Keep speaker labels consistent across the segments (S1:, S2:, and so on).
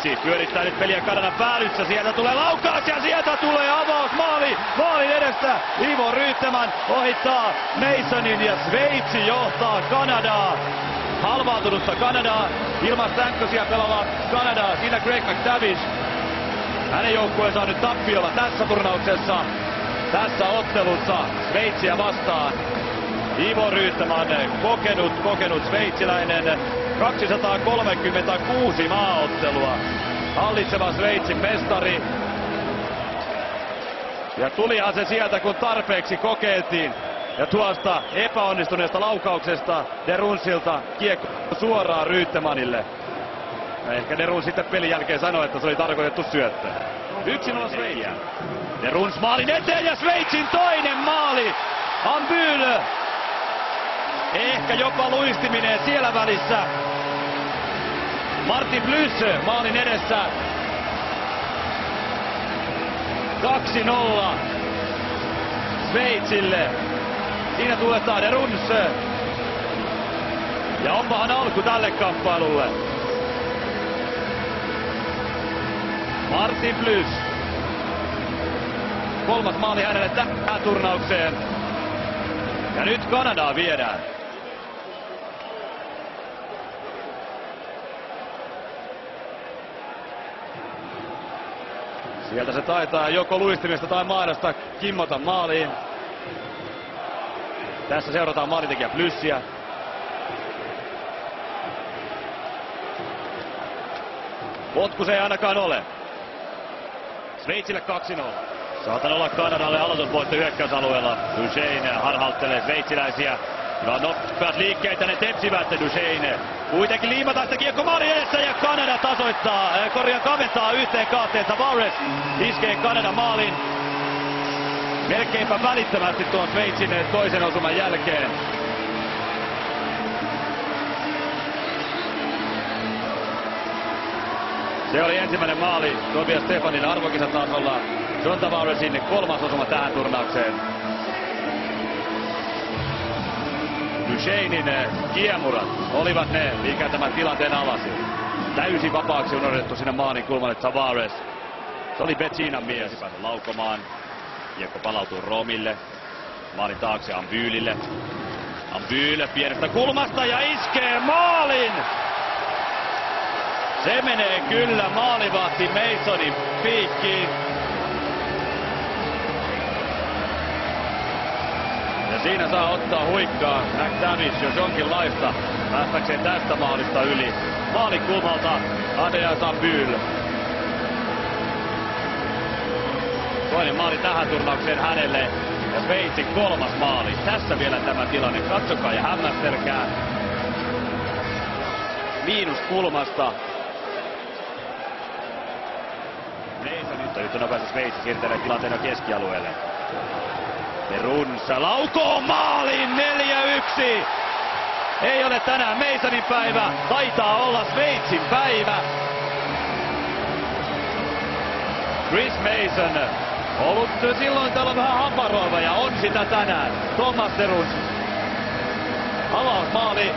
S1: Sveitsi pyörittää nyt peliä Kanadan päädyssä. Sieltä tulee laukaus ja sieltä tulee avaus. Maalin edestä. Ivo Ryyttämän ohittaa Masonin ja Sveitsi johtaa Kanadaa. Halvaantunutta Kanadaa. Ilman Stankosia pelaava Kanadaa. Siinä Greg McTavish. Hänen joukkueensa on nyt tappiolla tässä turnauksessa. Tässä ottelussa Sveitsiä vastaan. Ivo Ryyttämän kokenut sveitsiläinen. 236 maaottelua. Hallitseva Sveitsin mestari. Ja tulihan se sieltä kun tarpeeksi kokeiltiin. Ja tuosta epäonnistuneesta laukauksesta De Runsilta kiekko suoraan Ryyttämänille. Ja ehkä De Runs sitten pelin jälkeen sanoi, että se oli tarkoitettu syöttö. 1-0 Sveitsi. De Runs maalin eteen ja Sveitsin toinen maali. Ambyl. Ehkä jopa luistiminen siellä välissä. Martin Blys maalin edessä. 2-0 Sveitsille. Siinä tuetaan De Runs. Ja onpahan alku tälle kamppailulle. Martin Blys. Kolmas maali hänelle tähän turnaukseen. Ja nyt Kanadaa viedään. Sieltä se taitaa joko luistimesta tai maidosta kimmota maaliin. Tässä seurataan maalintekijä Blyssiä. Potkus ei ainakaan ole. Sveitsille 2-0. Saatan olla Kanadalle aloitusvoitto hyökkäysalueella. Duchesne harhauttelee sveitsiläisiä. No nopeat liikkeitä ne tepsivät Duchesne. Kuitenkin liimataan sitä kiekko maalin edessä ja Kanada tasoittaa, kaventaa 1-2. Tavares iskee Kanadan maalin. Melkeinpä välittömästi tuon Sveitsin toisen osuman jälkeen. Se oli ensimmäinen maali Tobias Stefanin arvokisatasolla. John Tavaresin kolmas osuma tähän turnaukseen. Duchesnin kiemurat olivat ne, mikä tämän tilanteen avasi. Täysin vapaaksi unohdettu sinne maalin kulmalle Tavares. Se oli Betsinan mies. Pääsi laukomaan. Kiekko palautuu Romille. Maalin taakse Ambylille. Ambyl pienestä kulmasta ja iskee maalin! Se menee kyllä maalivahti Masonin piikkiin. Ja siinä saa ottaa huikkaa McTavish, jos jonkinlaista, päästäkseen tästä maalista yli. Maalin kulmalta Andreas Ambyl. Toinen maali tähän turnaukseen hänelle. Ja Sveitsin kolmas maali. Tässä vielä tämä tilanne. Katsokaa ja hämmästelkää. Miinuskulmasta. Nyt nopeasti Sveitsi siirtelee tilanteen keskialueelle. De Runs laukoo maaliin 4-1. Ei ole tänään Masonin päivä, taitaa olla Sveitsin päivä. Chris Mason ollut silloin täällä vähän haparoiva ja on sitä tänään. Thomas De Runs. Avausmaali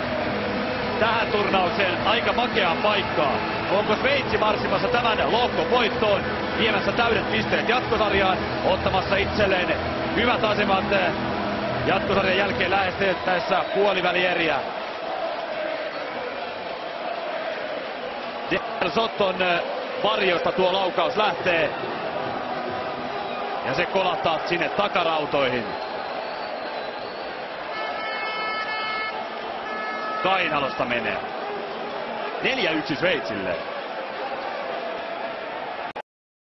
S1: tähän turnaukseen aika makeaan paikkaan. Onko Sveitsi marssimassa tämän lohkovoittoon, viemässä täydet pisteet jatkosarjaan, ottamassa itselleen hyvät asemat jatkosarjan jälkeen lähestyttäessä puolivälieriä. Del Sotton varjosta tuo laukaus lähtee ja se kolahtaa sinne takarautoihin. Kainalosta menee. 4-1 Sveitsille.